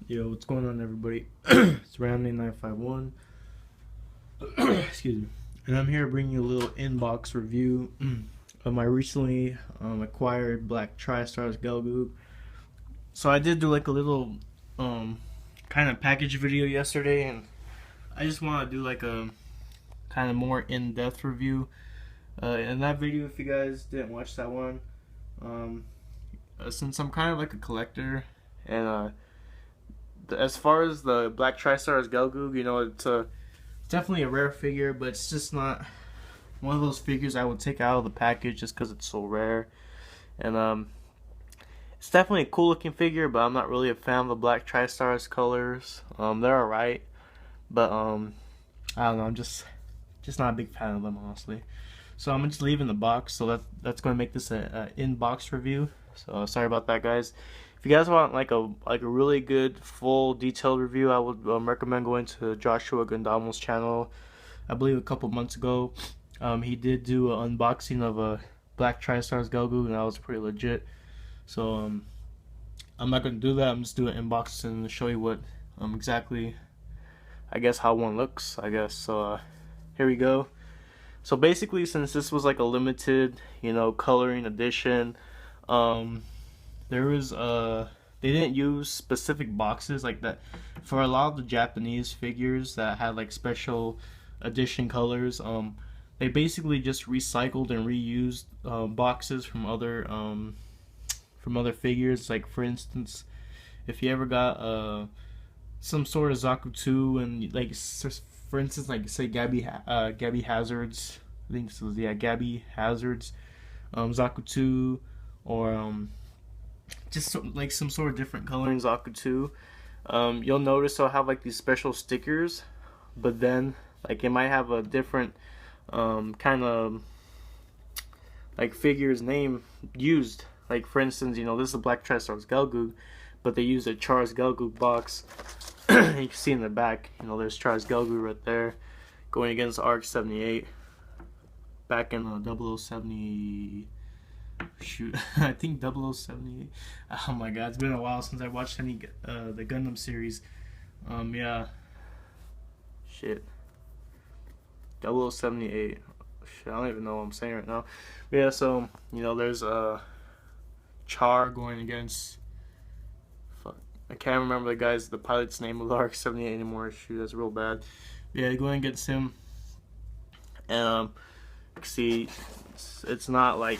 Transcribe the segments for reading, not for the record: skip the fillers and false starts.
Yo, what's going on, everybody? It's Ramney951. Excuse me. And I'm here bringing you a little inbox review of my recently acquired black Tri-Stars Gelgoog. So I did do like a little kind of package video yesterday, and I just want to do like a kind of more in-depth review. In that video, if you guys didn't watch that one, since I'm kind of like a collector, and as far as the black Tri-Stars Gelgoog, it's definitely a rare figure, but it's just not one of those figures I would take out of the package just because it's so rare. And it's definitely a cool looking figure, but I'm not really a fan of the black Tri-Stars colors. They're alright, but I don't know, I'm just not a big fan of them, honestly. So I'm just leaving the box, so that's going to make this a in-box review. So sorry about that, guys. If you guys want like a really good full detailed review, I would recommend going to Joshua Gundamo's channel. I believe a couple months ago, he did do an unboxing of a black Tri-Stars Gelgoog, and that was pretty legit. So I'm not gonna do that. I'm just doing unboxing and show you what exactly, I guess, how one looks, I guess. So here we go. So basically, since this was like a limited, coloring edition, there was they didn't use specific boxes like that for a lot of the Japanese figures that had like special edition colors. They basically just recycled and reused boxes from other figures. Like, for instance, if you ever got some sort of Zaku 2, and like, for instance, like say Gabby Hazard's, I think this was, yeah, Gabby Hazard's Zaku 2, or just like some sort of different coloring Zaku 2, you'll notice they'll have like these special stickers, but then like it might have a different kind of like figure's name used. Like, for instance, this is a black Tri-Stars Gelgoog, but they use a Charles Gelgoog box. You can see in the back, there's Charles Gelgoog right there, going against ARC-78 back in 0070. Shoot, I think 0078. Oh my god, it's been a while since I watched any the Gundam series. Yeah. Shit. 0078. Shit, I don't even know what I'm saying right now. But yeah, so there's Char going against, fuck, I can't remember the pilot's name of the ARC-78 anymore. Shoot, that's real bad. But yeah, going against him, and see, it's not like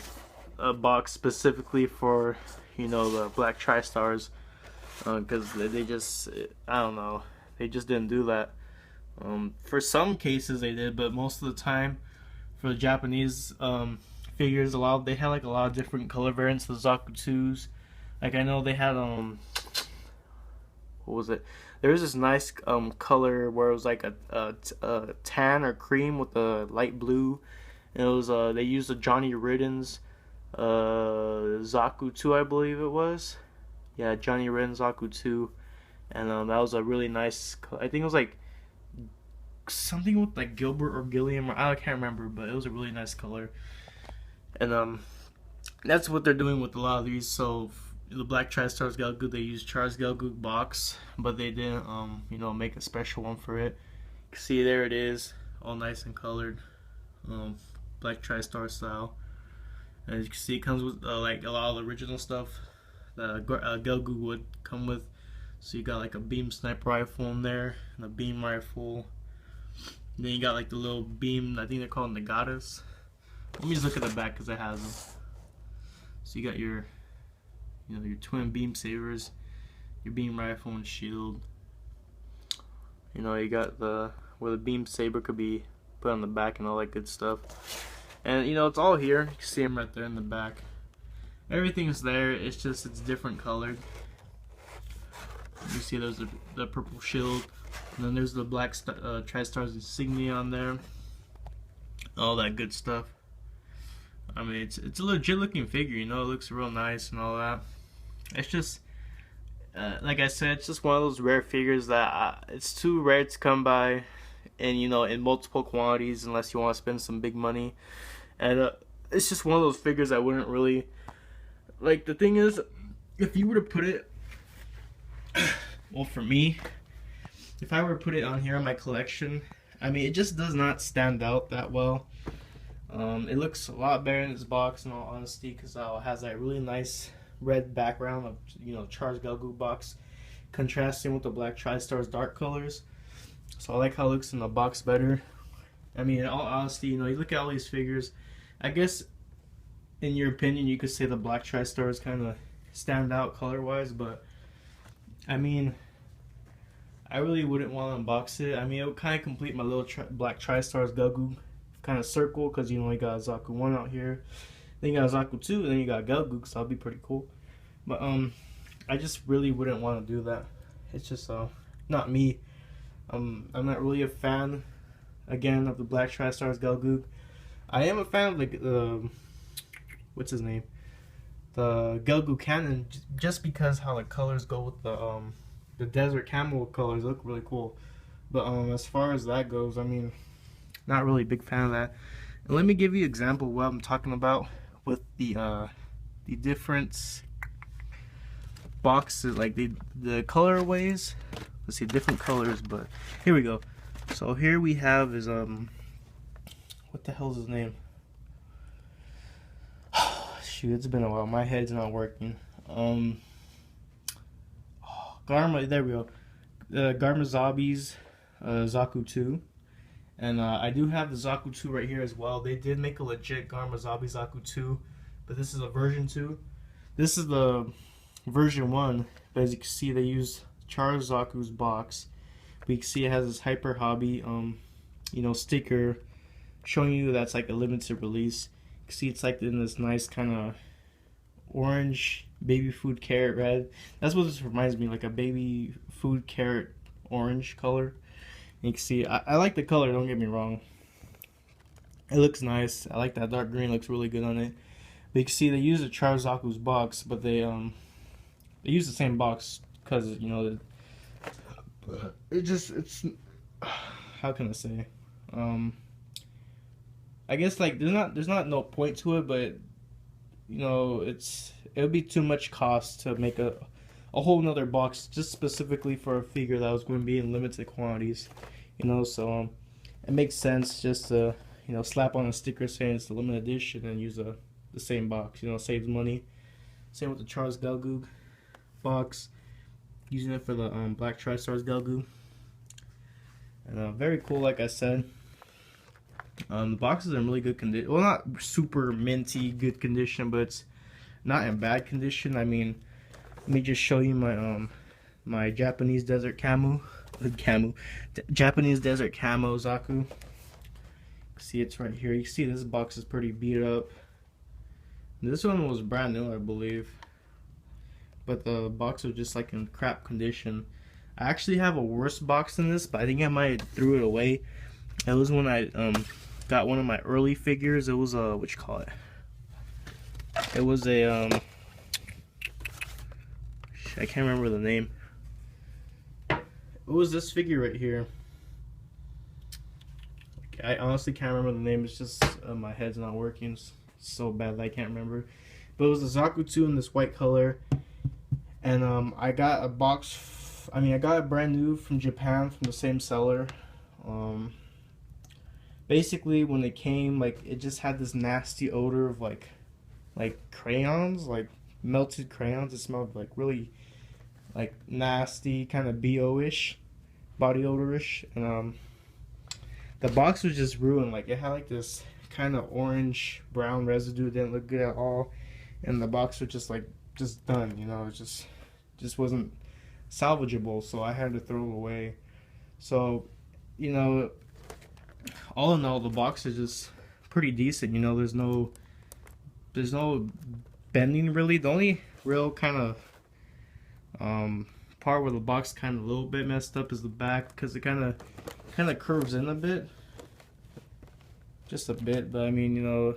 a box specifically for the black Tri-Stars, because they just, I don't know, they just didn't do that. For some cases they did, but most of the time for the Japanese figures, they had like a lot of different color variants of the Zaku 2s. Like, I know they had what was it? There was this nice color where it was like a tan or cream with a light blue, and it was they used the Johnny Ridden's Zaku 2, I believe it was. Yeah, Johnny Ridden Zaku 2, and that was a really nice. I think it was like something with like Gilbert or Gilliam, or I can't remember, but it was a really nice color. And that's what they're doing with a lot of these. So the black Tri-Stars Gelgoog, they used Charles Gelgoog box, but they didn't make a special one for it. You can see there it is, all nice and colored, black Tri-Star style. As you can see, it comes with like a lot of the original stuff that Gelgoog would come with. So you got like a beam sniper rifle in there, and a beam rifle. And then you got like the little beam, I think they're called Nagatas. Let me just look at the back because it has them. So you got your, your twin beam sabers, your beam rifle and shield. You got where the beam saber could be put on the back and all that good stuff. And it's all here. You can see them right there in the back. Everything's there. It's just it's different colored. You see there's the purple shield, and then there's the black Tri-Stars insignia on there. All that good stuff. I mean, it's a legit looking figure. It looks real nice and all that. It's just like I said, it's just one of those rare figures that it's too rare to come by, and in multiple quantities, unless you want to spend some big money. And it's just one of those figures I wouldn't really like. The thing is, if you were to put it Well, for me, if I were to put it on here in my collection, I mean, it just does not stand out that well. It looks a lot better in this box, in all honesty, because it has that really nice red background of, you know, Tri-Stars Gelgoog box, contrasting with the black Tri-Stars dark colors. So I like how it looks in the box better. I mean, in all honesty, you know, you look at all these figures, I guess, in your opinion, you could say the black Tri-Stars kind of stand out color-wise, but, I mean, I really wouldn't want to unbox it. I mean, it would kind of complete my little black Tri-Stars Gelgoog kind of circle, because, you know, you got Zaku 1 out here, then you got Zaku 2, and then you got Gelgoog, so that'll be pretty cool. But, I just really wouldn't want to do that. It's just, not me. I'm not really a fan, again, of the black Tri-Stars Gelgoog. I am a fan of the, what's his name? The Gelgoog Cannon, just because how the colors go with the desert camel colors look really cool. But as far as that goes, I mean, not really a big fan of that. And let me give you an example of what I'm talking about with the different boxes, like the colorways. Let's see, different colors, but here we go. So here we have is what the hell is his name? Shoot, it's been a while. My head's not working. Garma, there we go. Garmazabi's Zaku 2. And I do have the Zaku 2 right here as well. They did make a legit Garmazabi Zaku 2, but this is a version 2. This is the version 1, but as you can see, they use Charles Zaku's box. We can see it has this Hyper Hobby, you know, sticker showing you that's like a limited release. You can see it's like in this nice kind of orange baby food carrot red. That's what this reminds me, like a baby food carrot orange color. And you can see I like the color, don't get me wrong. It looks nice. I like that dark green, looks really good on it. But you can see they use a Charles Zaku's box, but they use the same box because, you know, it's how can I say, I guess, like, there's not no point to it, but, you know, it would be too much cost to make a whole nother box just specifically for a figure that was going to be in limited quantities, you know. So it makes sense just to, you know, slap on a sticker saying it's the limited edition and use the same box, you know, saves money. Same with the Charles Gelgoog box, using it for the black Tri-Stars Gelgoog. And very cool, like I said. The box is in really good condition. Well, not super minty good condition, but it's not in bad condition. I mean, let me just show you my my Japanese desert Japanese desert camo Zaku. See, it's right here. You see this box is pretty beat up. This one was brand new, I believe, but the box was just like in crap condition. I actually have a worse box than this, but I think I might have threw it away. It was when I got one of my early figures. It was a, what you call it? It was a I can't remember the name. It was this figure right here. I honestly can't remember the name. It's just my head's not working. It's so bad that I can't remember. But it was the Zaku 2 in this white color, and I got a box. I got it brand new from Japan from the same seller. Basically, when it came, like, it just had this nasty odor of like crayons, like melted crayons. It smelled like really like nasty, kind of BO-ish, body odor-ish, and the box was just ruined. Like, it had like this kind of orange brown residue. It didn't look good at all, and the box was just done, you know. It just wasn't salvageable, so I had to throw it away. So, you know, all in all, the box is just pretty decent, you know. There's no bending really. The only real kind of part where the box kind of a little bit messed up is the back, because it kind of curves in a bit, just a bit. But I mean, you know,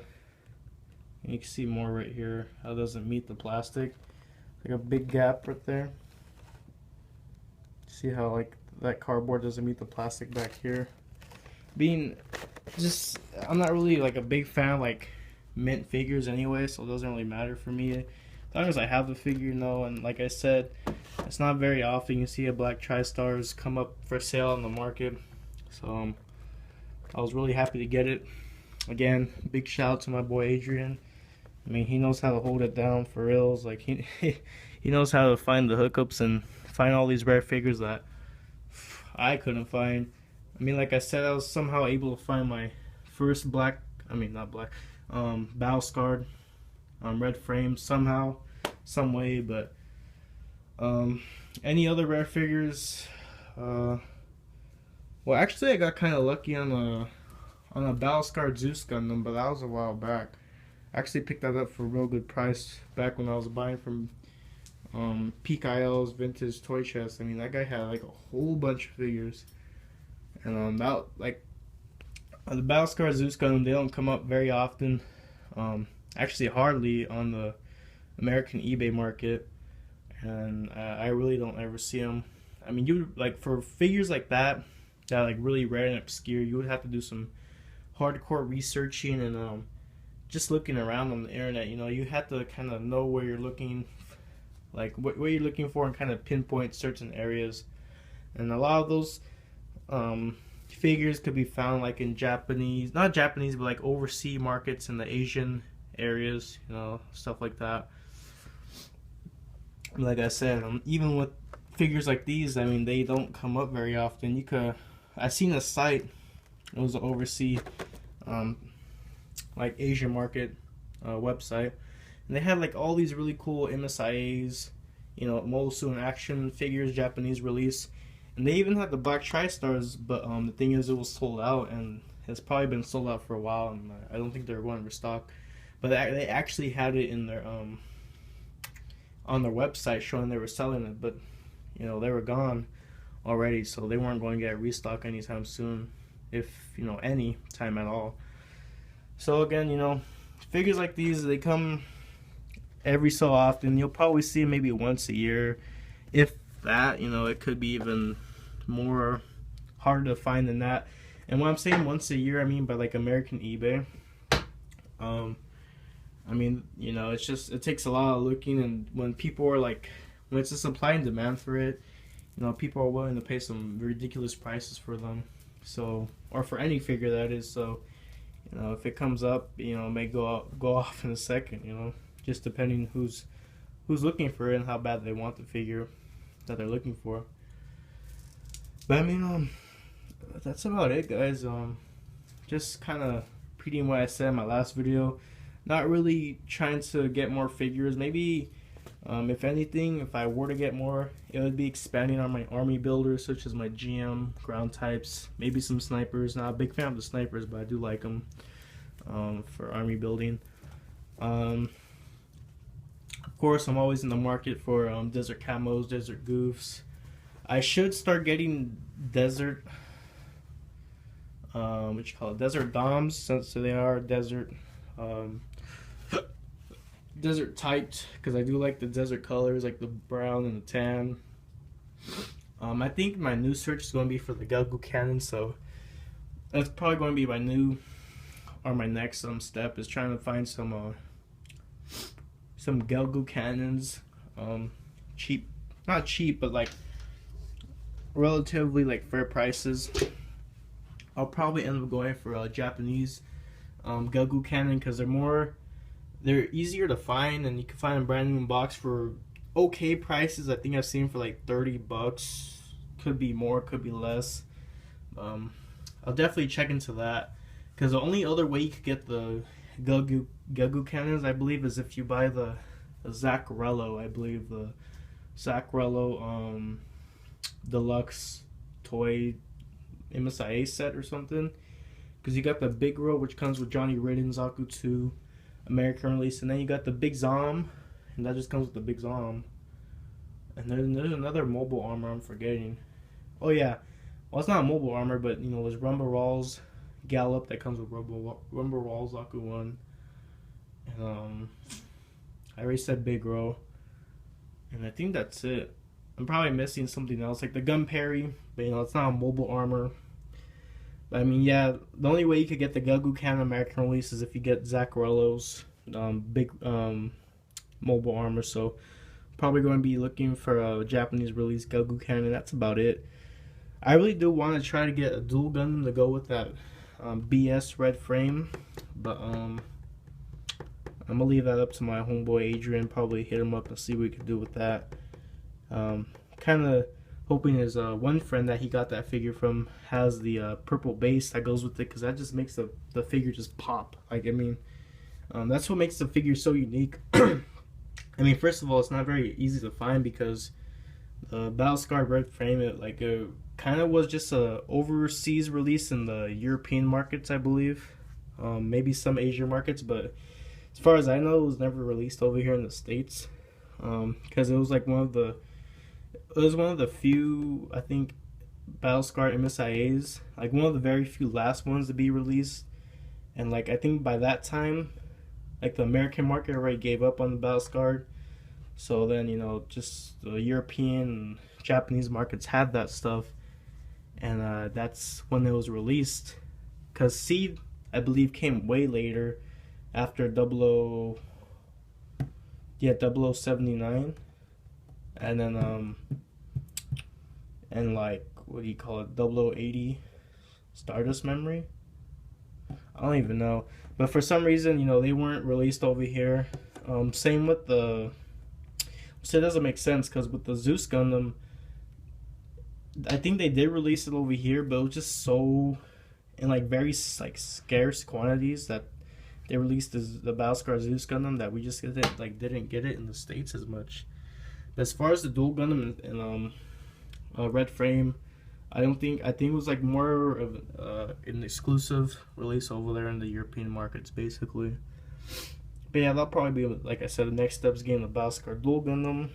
you can see more right here how it doesn't meet the plastic, like a big gap right there. See how like that cardboard doesn't meet the plastic back here. I'm not really like a big fan of like mint figures anyway, so it doesn't really matter for me. The long as I have the figure, and like I said, it's not very often you see a black Tri-Stars come up for sale on the market. So I was really happy to get it. Again, big shout out to my boy Adrian. I mean, he knows how to hold it down for reals. Like he knows how to find the hookups and find all these rare figures that I couldn't find. I mean, like I said, I was somehow able to find my first black, not black, battle scarred red frame somehow, some way. But any other rare figures? Well, actually, I got kind of lucky on a battle scarred Zeus Gundam, but that was a while back. I actually picked that up for a real good price back when I was buying from Peak IL's vintage toy chest. I mean, that guy had like a whole bunch of figures, and that, like, the battle scarred Zeus Gundam, they don't come up very often. Actually, hardly on the American eBay market, and I really don't ever see them. I mean, you like, for figures like that like really rare and obscure, you would have to do some hardcore researching and just looking around on the internet. You have to kind of know where you're looking, like what you're looking for, and kind of pinpoint certain areas. And a lot of those figures could be found like in not Japanese, but like overseas markets in the Asian areas, stuff like that. Like I said, even with figures like these, I mean, they don't come up very often. I seen a site, it was an overseas like Asian market website, and they had like all these really cool MSIAs, Mosu and action figures, Japanese release, and they even had the black Tri-Stars, but the thing is, it was sold out, and it's probably been sold out for a while, and I don't think they're going to restock. But they actually had it in their on their website showing they were selling it, but they were gone already, so they weren't going to get a restock anytime soon, if any time at all. So again, figures like these, they come every so often. You'll probably see them maybe once a year, if that. It could be even more harder to find than that. And when I'm saying once a year, I mean by like American eBay. I mean, it takes a lot of looking, and when people are like, when it's a supply and demand for it, people are willing to pay some ridiculous prices for them. So, or for any figure, that is. So, if it comes up, it may go off in a second, just depending who's looking for it and how bad they want the figure that they're looking for. But I mean, that's about it, guys. Just kind of repeating what I said in my last video. Not really trying to get more figures. Maybe, if anything, if I were to get more, it would be expanding on my army builders, such as my GM, ground types, maybe some snipers. Not a big fan of the snipers, but I do like them for army building. Of course, I'm always in the market for desert camos, desert goofs. I should start getting desert, desert doms, since they are desert desert typed, because I do like the desert colors, like the brown and the tan. I think my new search is going to be for the Gelgoog cannon, so that's probably going to be my next step, is trying to find some Gelgoog cannons, cheap, not cheap, but like relatively like fair prices. I'll probably end up going for a Japanese Gelgoog cannon, because they're easier to find, and you can find them brand new in box for okay prices. I think I've seen for like $30. Could be more, could be less. I'll definitely check into that, because the only other way you could get the Gelgoog cannons, I believe, is if you buy the Zaccarello. I believe the Zaccarello deluxe toy MSIA set or something, because you got the big row, which comes with Johnny Ridden, Zaku 2 American release, and then you got the big Zom, and that just comes with the big Zom. And then there's another mobile armor I'm forgetting. Oh yeah, well, it's not mobile armor, but there's Rumble Rawls Gallop that comes with Rumble Rawls Zaku 1, and I already said big row, and I think that's it. I'm probably missing something else, like the gun parry, but it's not a mobile armor. But I mean, yeah, the only way you could get the Gelgoog cannon American release is if you get Zaccarello's big mobile armor. So probably going to be looking for a Japanese release Gelgoog cannon. That's about it. I really do want to try to get a dual Gundam to go with that BS red frame, but I'm gonna leave that up to my homeboy Adrian. Probably hit him up and see what we can do with that. Kind of hoping his one friend that he got that figure from has the purple base that goes with it, because that just makes the figure just pop. Like, I mean, that's what makes the figure so unique. I mean, first of all, it's not very easy to find because the Battle-Scarred red frame, it kind of was just a overseas release in the European markets, I believe. Maybe some Asian markets, but as far as I know, it was never released over here in the States. Because it was like one of the few, I think, Battle-Scarred MSIAs, like one of the very few last ones to be released. And like, I think by that time, like, the American market already gave up on the Battle-Scarred. So then, you know, just the European and Japanese markets had that stuff. And that's when it was released. Because Seed, I believe, came way later, after 0079. And then, and like, what do you call it, 0080 Stardust Memory? I don't even know. But for some reason, you know, they weren't released over here. Same with the... So it doesn't make sense, because with the Zeus Gundam, I think they did release it over here, but it was just so... in like very like scarce quantities that they released the Battle-Scarred Zeus Gundam, that we just didn't get it in the States as much. But as far as the dual Gundam and red frame, I think it was like more of an exclusive release over there in the European markets, basically. But yeah, that'll probably be, like I said, the next step is getting the Battle-Scarred dual Gundam,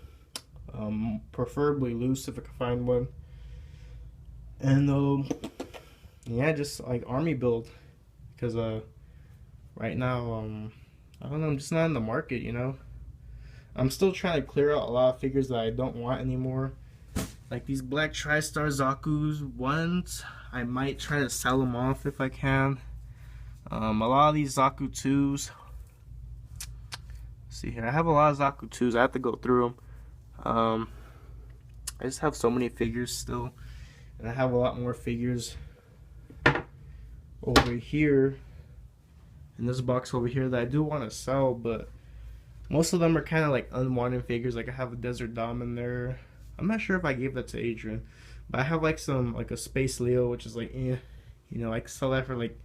preferably loose if I can find one. And yeah, just like army build, because right now I don't know, I'm just not in the market, you know. I'm still trying to clear out a lot of figures that I don't want anymore. Like these black Tri-Stars Gelgoog ones, I might try to sell them off if I can. A lot of these Zaku 2s. See here, I have a lot of Zaku 2s. I have to go through them. I just have so many figures still, and I have a lot more figures over here in this box over here that I do want to sell, but most of them are kind of like unwanted figures. Like I have a Desert Dom in there. I'm not sure if I gave that to Adrian, but I have like a Space Leo, which is like, you know, I could sell that for like,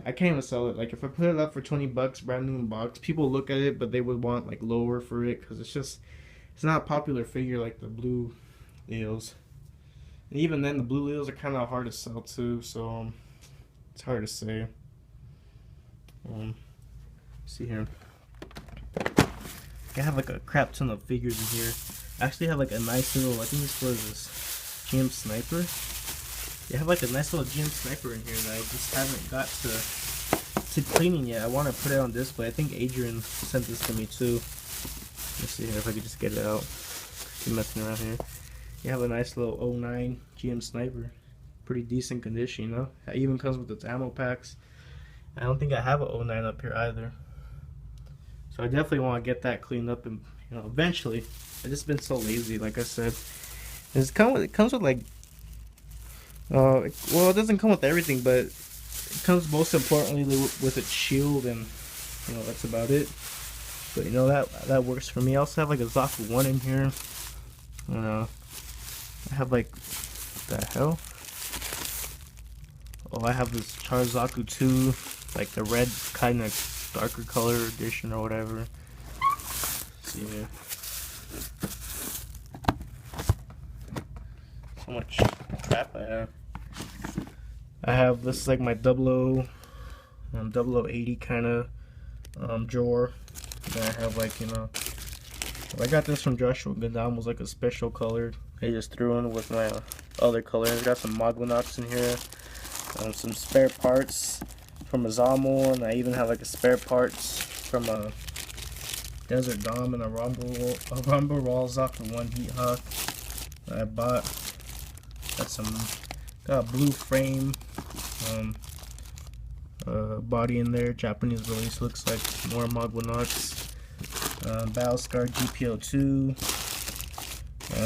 I can't even sell it. Like if I put it up for 20 bucks, brand new in box, people look at it, but they would want like lower for it, because it's not a popular figure like the blue Leos. And even then, the blue Leos are kind of hard to sell too, so it's hard to say. See here, I have like a crap ton of figures in here. I actually have like a nice little, I think this was this GM Sniper. They have like a nice little GM Sniper in here that I just haven't got to cleaning yet. I want to put it on display. I think Adrian sent this to me too. Let's see here if I could just get it out. Keep messing around here. You have a nice little 09 GM Sniper. Pretty decent condition, you know. It even comes with its ammo packs. I don't think I have a 09 up here either. So I definitely want to get that cleaned up, and you know, eventually. I've just been so lazy, like I said. It comes with like, well, it doesn't come with everything, but it comes most importantly with its shield, and you know, that's about it. But you know, that works for me. I also have like a Zaku 1 in here. I have like, what the hell? Oh, I have this Charged Zaku 2, like the red kind of darker color edition or whatever. Let's see here. So much crap I have. I have this is like my 0080 kind of drawer. And I have like, you know, I got this from Joshua Gundam, was like a special colored. I just threw in with my other colors. I got some Moglinots in here, some spare parts from a Zamo, and I even have like a spare parts from a Desert Dom and a Rumble Raw Zaku 1 Heat Hawk that I bought. Got a blue frame, body in there, Japanese release, looks like more Moglinots. Battlescar GPO2.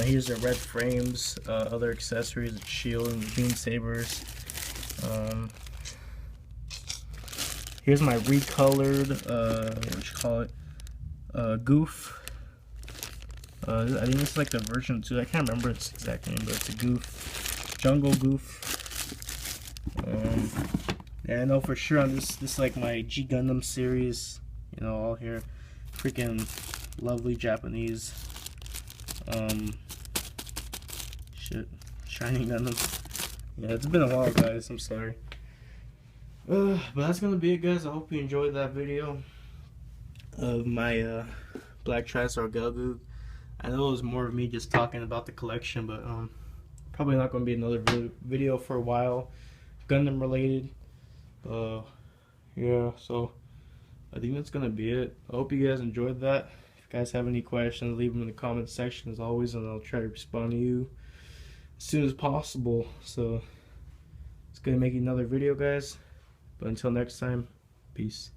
Here's the red frames, other accessories, the shield and the beam sabers. Here's my recolored, what you call it, Goof. I think it's like the version 2. I can't remember its exact name, but it's a Goof, Jungle Goof. Yeah, I know for sure on this like my G Gundam series. You know, all here, freaking lovely Japanese. Shit, shiny Gundam. Yeah, it's been a while, guys. I'm sorry. But that's gonna be it, guys. I hope you enjoyed that video of my Black Tri-Star Gelgoog. I know it was more of me just talking about the collection, but probably not gonna be another video for a while, Gundam related. Yeah, so I think that's gonna be it. I hope you guys enjoyed that. If you guys have any questions, leave them in the comment section as always, and I'll try to respond to you as soon as possible. So it's gonna make another video, guys. But until next time, peace.